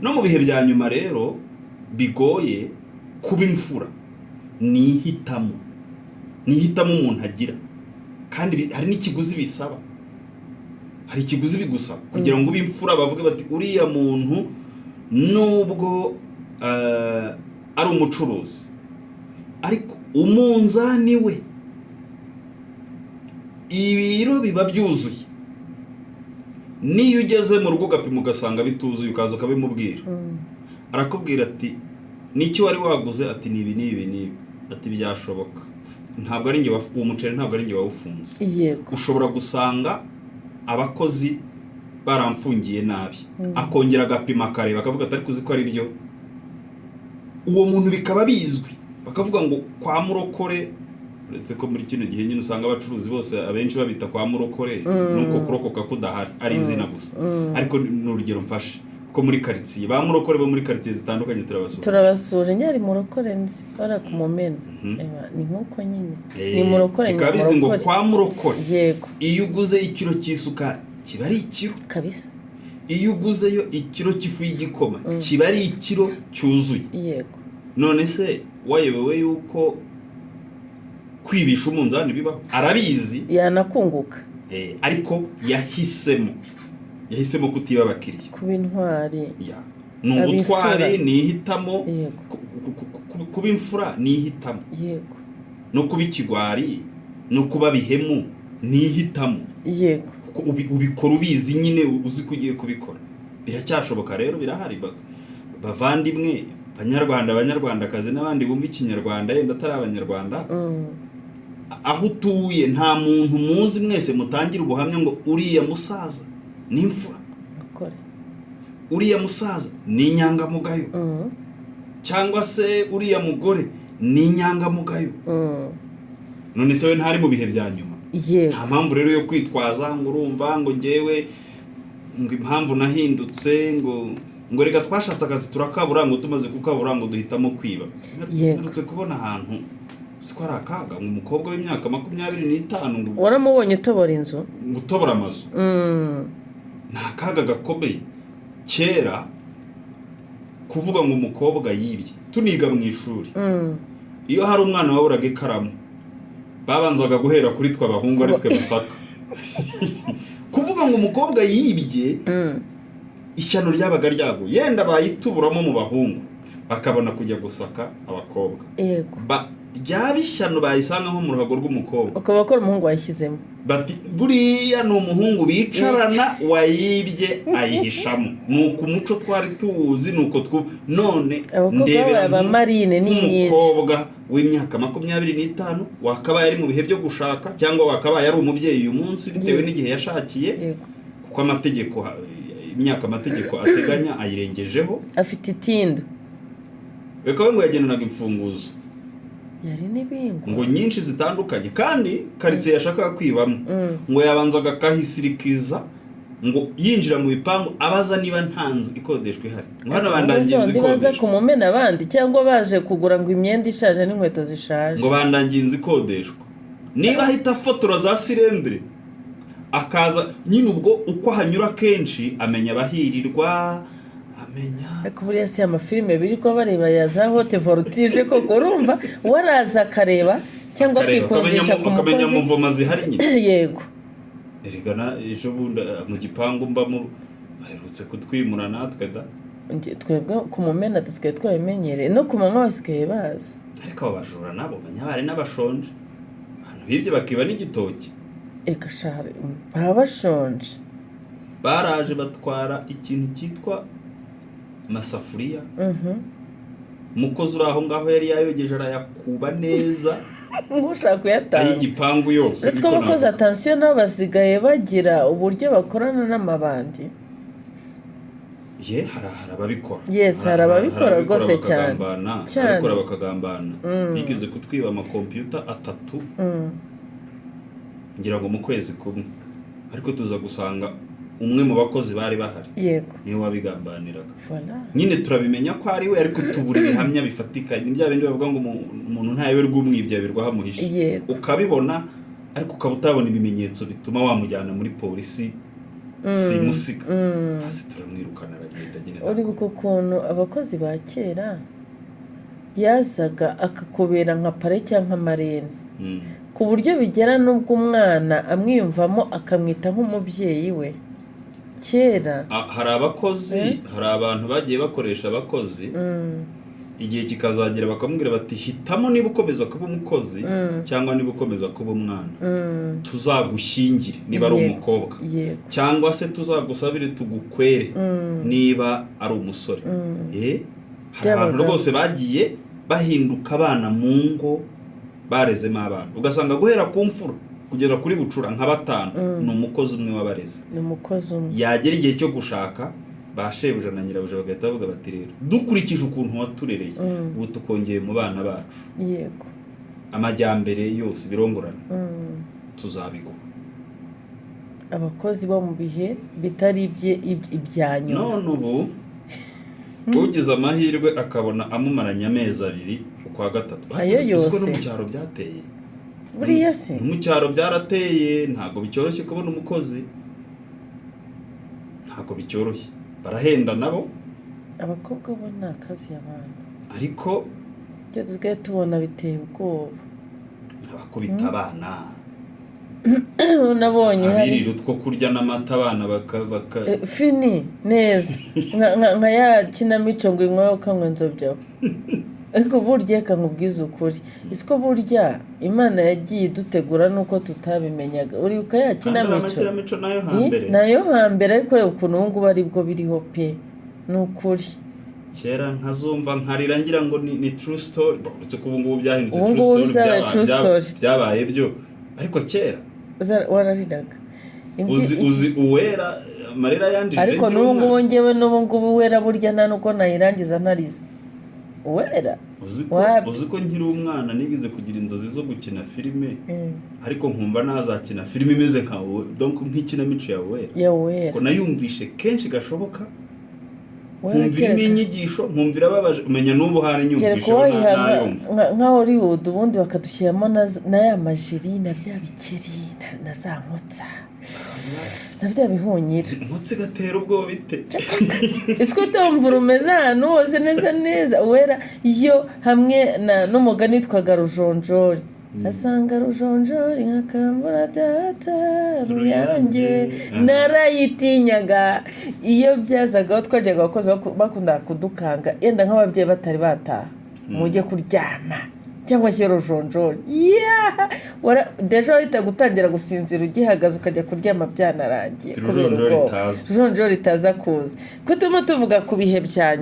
no mu bihe bya nyuma rero bigoye kuba imfura nihitamo umuntu agira, kandi hari n'ikiguzi bisaba, hari ikiguzi bigusaba kugira ngo ube imfura. bavuge bati uriya muntu nubwo ari umucuruzi ariko umunzani we ibiro biba byuzuye, niyo ugeze mu rugo ugapima ugasanga bituzuye ukaza ukabimubwira, arakubwira ati n'icyo wari waguze, ati nibi ati byashoboka, ntabwo ari njye uwo muceri ntabwo ari njye wawufunze. ushobora gusanga abakozi baramfungiye nabi, akongera agapima akareba akavuga atari kuzi ko ari byo, uwo muntu bikaba bizwi, bakavuga ngo kwa murokore. uretse ko muri kino gihe nyine usanga abacuruzi bose abenshi babita kwa murokore, nuko kurokoka kudahari ari izina gusa, ariko ni urugero mfashe ko muri quartier ba murokore bo muri quartier zitandukanye turabasura nyari murokore nzi bara ku Mumena. Ni nkuko nyine ni murokore, kabizi ngo kwa murokore. Yego, iyo uguze ikiro cy'isukari kiba ari ikiro kabisa, iyo uguzeyo ikiro cy'ifu y'igikoma kiba ari ikiro cyuzuye. Yego, none se wayewewe yuko kwibisha umunzani bibaho? Arabizi yanakunguka, ariko yahisemo kutiba abakiriya, kuba intwari. ni ubutware, ni ihitamo. kuba imfura ni ihitamo. Yego, no kuba ikigwari no kuba bihemu ni ihitamo. Yego, ubikora ubizi nyine uzi ko ugiye kubikora. Biracyashoboka rero, birahari bavandimwe abanyarwandakazi n'abandi bumva ikinyarwanda yenda atari abanyarwanda. aho utuye nta muntu muzi mwese mutangira ubuhamya ngo uriya musaza ni imfura, uriya musaza ni inyangamugayo, cyangwa se uriya mugore ni inyangamugayo. none se we ntari mu bihe bya nyuma? nta mpamvu rero yo kwitwaza ngo urumva ngo ngewe ngo impamvu nahindutse ngo reka twashatse akazi turakabura, ngo tumaze kukabura ngo duhitamo kwiba. Narutse kubona ahantu siko ari akaga, ngo umukobwa w'imyaka 25 ngo waramubonye utobora inzu, gutobora amazu. Ni akaga gakomeye. Kera kuvuga ngo umukobwa yibye, tuniga mu ishuri, iyo hari umwana waburaga ikaramu babanzaga guhera kuri twe abahungu ari twe musaka. Kuvuga ngo umukobwa yibye, ishyano ryabaga ryago, yenda bayituburamo mu bahungu bakabona kujya gusaka abakobwa. Yego, byaba ishyano bayisanga nko mu ruhago rw'umukobwa, ukaba ko umuhungu wayishyizemo, bati buriya ni umuhungu bicarana wayibye ayihishamo. Nuko umuco twari tuwuzi, nuko none ndebera abamarine n'inyinshi, umukobwa w'imyaka 25 wakabaye ari mu bihe byo gushaka, cyangwa wakabaye ari umubyeyi uyu munsi bitewe n'igihe yashakiye, kuko imyaka amategeko ateganya ayirengejeho, afite itindo. Reka we ngo yagenanaga imfunguzo yari n'ibingo ngo nyinshi zitandukanye, kandi quartier yashakaga kwibamo ngo yabanzaga kahisirikiza ngo yinjira mu bipangu abaza niba ntanze ikodeshwa ihari. ngo hano bandangiye inzi ikodeshwa, baza ku Mumena abandi cyangwa baje kugura ngo imyenda ishaje n'inkweto zishaje, ngo bandangiye inzi ikodeshwa. Niba ahita fotora za silindire akaza nyine, ubwo uko hanyura kenshi amenya abahirirwa, ariko buriya si amafilime biri ko bareba ya za Haute Voltige koko, urumva waraza akareba cyangwa kwikondesha ku mukozi, akamenya muvoma zihari nyine. Yego, erigana ejo bundi mu gipangu mbamo baherutse kutwimura natwe da, twebwe ku Mumena dutwe twabimenyereye, no ku manywa basigaye baza. ariko abajura nabo banyabari n'abashonje, abantu bibye bakiba n'igitoki. Eka share baba bashonje, baraje batwara ikintu cyitwa amasafuriya. Umukozi uri aho ngaho yari yayogeje arayakuba neza, mushaka kuyatanga ay'igipangu yose. Let's go bakoze attention nabo basigaye bagira uburyo bakorana n'amabandi. hari ababikora. Yes, hari ababikora rwose cyane. Ababikora bakagambana. Bigeze kutwiba amakompiyuta 3 ngira ngo mu kwezi kumwe, ariko tuza gusanga umwe mu bakozi bari bahari. Yego, niwe wabigambaniraga. Nyine turabimenya ko ari we, ariko tubura ibihamya bifatika. Ni bya bindi bavuga ngo umuntu ntayewe rw'umwibye birwa hamuhisha. Ukabibona ariko ukaba utabona ibimenyetso bituma wamujyana muri polisi simusiga hasi turamwirukana aragenda nyine. uribuka ukuntu abakozi ba kera yazaga akakubera nka pare cyangwa marene ku buryo bigera n'ubwo umwana amwiyumvamo akamwita nk'umubyeyi we kera. hari abakozi hari abantu bagiye bakoresha abakozi igihe kikazagera bakamubwira bati hitamo niba ukomeza kuba umukozi cyangwa niba ukomeza kuba umwana, tuzagushyingire niba ari umukobwa cyangwa se tuzagusabire tugukwere niba ari umusore. hari abantu rwose bagiye bahinduka abana mu ngo barezemo abana, ugasanga guhera ku mfura kugera kuri bucura nka 5 ni umukozi umwe wabareze. yagera igihe cyo gushaka ba shebuja na nyirabuja bagahita bavuga bati rero dukurikije ukuntu waturereye ubu tukongeye mu bana bacu yego amajyambere yose birongorana tuzabiguha. abakozi bo mu bihe bitari ibyanyu none ubu ugize amahirwe akabona amumaranye amezi 2 ukwa 3 ayo yose no mu cyaro byateye buriya se mu cyaro byarateye ntago bicyoroshye kubona umukozi, ntago bicyoroshye, barahenda nabo abakobwa bo nta kazi y'abana, ariko byo tuzgaye tubona biteye ubwoba abakubita abana nabonye hari utwo kurya n'amata abana baka fini neza nka ya kinamico ngo inkwayo kanywe nzobyaho. ariko burya reka nkubwize ukuri isiko burya Imana yagiye dutegura nuko tutabimenyaga. uribuka ya kinamico nayo hambere ariko reba ukuntu ubu ngubu ari bwo biriho pe n'ukuri. kera nkazumva nkarira ngira ngo ni true story, uretse ko ubu ngubu byahindutse true story byabaye byo, ariko kera warariraga uzi uwera amarira yandije. ariko n'ubu ngubu ngewe n'ubu ngubu wera burya nta nuko nayirangiza ntarize uwera. uzi ko nkiri umwana nigize kugira inzozi zo gukina filime ariko nkumva nazakina filime imeze nka wowe, donc nk'ikinamico ya wera ko nayumvishe kenshi gashoboka, nkumvira inyigisho nkumvira babaje umenya n'ubu hari nyumvishe nka Hollywood ubundi bakadushyiramo na ya majiri na bya bikeri na za nkotsa na bya bihunyira nkotsi gatera ubwo bite isiko tumvura umeze ahantu hose neza wera iyo hamwe n'umugani witwaga Rujonjori asanga rujonjori nkakambura data ruyange narayitinyaga. iyo byazagaho twajyaga abakozi bakunda kudukanga yenda nk'ababyeyi batari bataha mujye kuryama cyangwa se rujonjori deja wahita gutangira gusinzira ugihagaze ukajya kuryama byanarangiye kubera ubwoba rujonjori itaza kuza ko turimo tuvuga ku bihe byanyu.